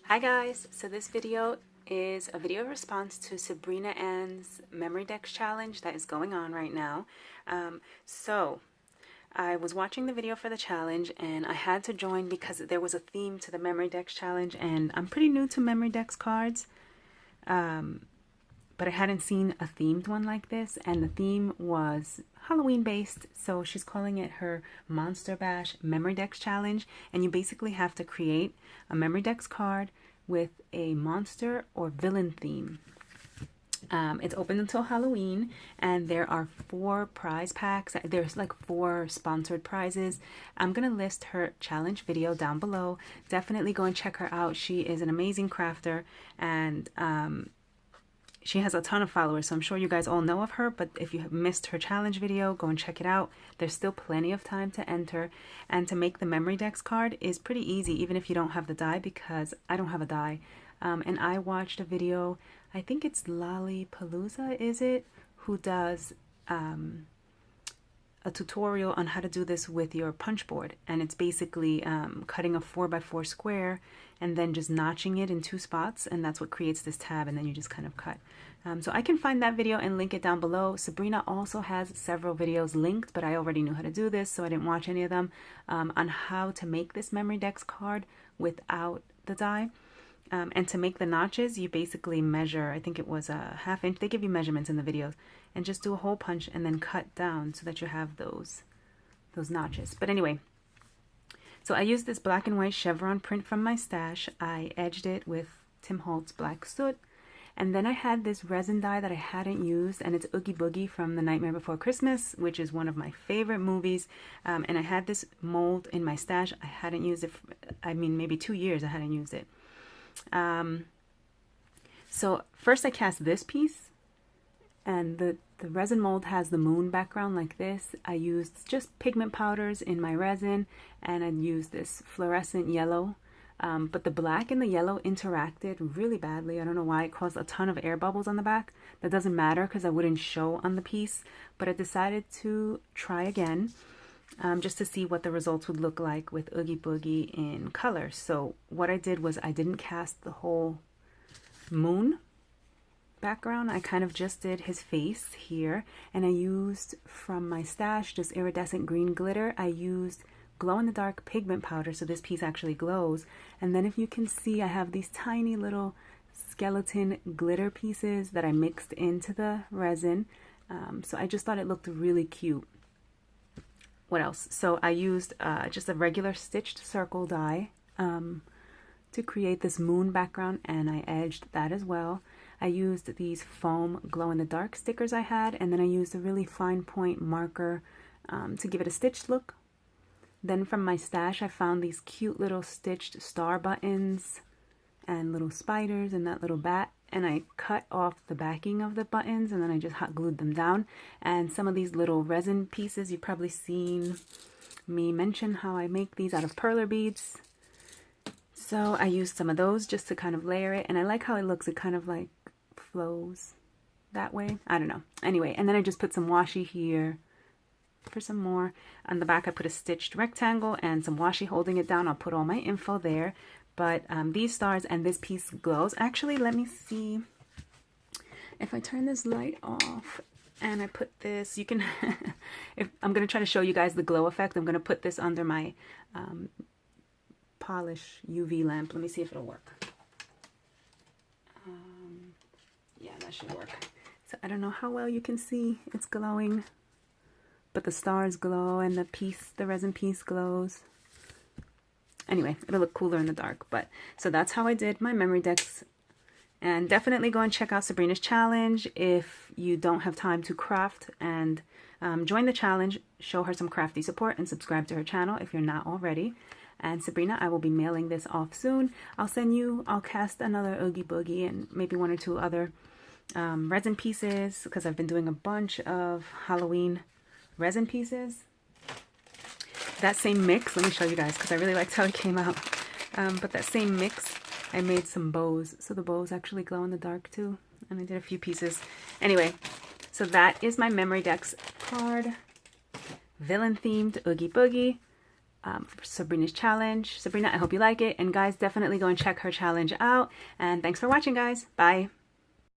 Hi guys, so this video is a video response to Sabrina Ann's Memorydex challenge that is going on right now. So I was watching the video for the challenge and I had to join because there was a theme to the Memorydex challenge, and I'm pretty new to Memorydex cards, but I hadn't seen a themed one like this, and the theme was Halloween based, so she's calling it her Monster Bash Memorydex challenge, and you basically have to create a Memorydex card with a monster or villain theme. It's open until Halloween, and there are 4 prize packs. There's like 4 sponsored prizes. I'm gonna list her challenge video down below. Definitely go and check her out. She is an amazing crafter, and she has a ton of followers, so I'm sure you guys all know of her, but if you have missed her challenge video, go and check it out. There's still plenty of time to enter, and to make the Memorydex card is pretty easy, even if you don't have the die, because I don't have a die. And I watched a video, I think it's Lollipalooza, is it? Who does a tutorial on how to do this with your punch board, and it's basically cutting a 4x4 square and then just notching it in 2 spots, and that's what creates this tab, and then you just kind of cut. So I can find that video and link it down below. Sabrina also has several videos linked, but I already knew how to do this, so I didn't watch any of them, on how to make this Memorydex card without the die. And to make the notches, you basically measure, I think it was a 1/2 inch, they give you measurements in the videos, and just do a hole punch and then cut down so that you have those notches. But anyway, so I used this black and white chevron print from my stash. I edged it with Tim Holtz black soot, and then I had this resin die that I hadn't used, and it's Oogie Boogie from The Nightmare Before Christmas, which is one of my favorite movies. And I had this mold in my stash. I hadn't used it, I mean maybe 2 years I hadn't used it. So first I cast this piece, and the resin mold has the moon background like this. I used just pigment powders in my resin, and I used this fluorescent yellow, but the black and the yellow interacted really badly. I don't know why. It caused a ton of air bubbles on the back. That doesn't matter because I wouldn't show on the piece, but I decided to try again. Just to see what the results would look like with Oogie Boogie in color. So what I did was I didn't cast the whole moon background. I kind of just did his face here, and I used from my stash just iridescent green glitter. I used glow-in-the-dark pigment powder, so this piece actually glows. And then if you can see, I have these tiny little skeleton glitter pieces that I mixed into the resin. So I just thought it looked really cute. What else? So I used just a regular stitched circle die to create this moon background, and I edged that as well. I used these foam glow-in-the-dark stickers I had, and then I used a really fine point marker to give it a stitched look. Then from my stash, I found these cute little stitched star buttons and little spiders and that little bat, and I cut off the backing of the buttons, and then I just hot glued them down. And some of these little resin pieces, you've probably seen me mention how I make these out of perler beads. So I used some of those just to kind of layer it, and I like how it looks. It kind of like flows that way. I don't know. Anyway, and then I just put some washi here for some more. On the back I put a stitched rectangle and some washi holding it down. I'll put all my info there. But these stars and this piece glows. Actually, let me see if I turn this light off and I put this, you can, if I'm going to try to show you guys the glow effect. I'm going to put this under my polish UV lamp. Let me see if it'll work. Yeah, that should work. So I don't know how well you can see. It's glowing, but the stars glow and the resin piece glows. Anyway, it'll look cooler in the dark. But so that's how I did my Memorydex. And definitely go and check out Sabrina's challenge if you don't have time to craft, and join the challenge, show her some crafty support, and subscribe to her channel if you're not already. And Sabrina, I will be mailing this off soon. I'll cast another Oogie Boogie and maybe 1 or 2 other resin pieces, because I've been doing a bunch of Halloween resin pieces. That same mix, let me show you guys because I really liked how it came out. But that same mix, I made some bows. So the bows actually glow in the dark too. And I did a few pieces. Anyway, so that is my Memorydex card. Villain themed Oogie Boogie. for Sabrina's challenge. Sabrina, I hope you like it. And guys, definitely go and check her challenge out. And thanks for watching, guys. Bye.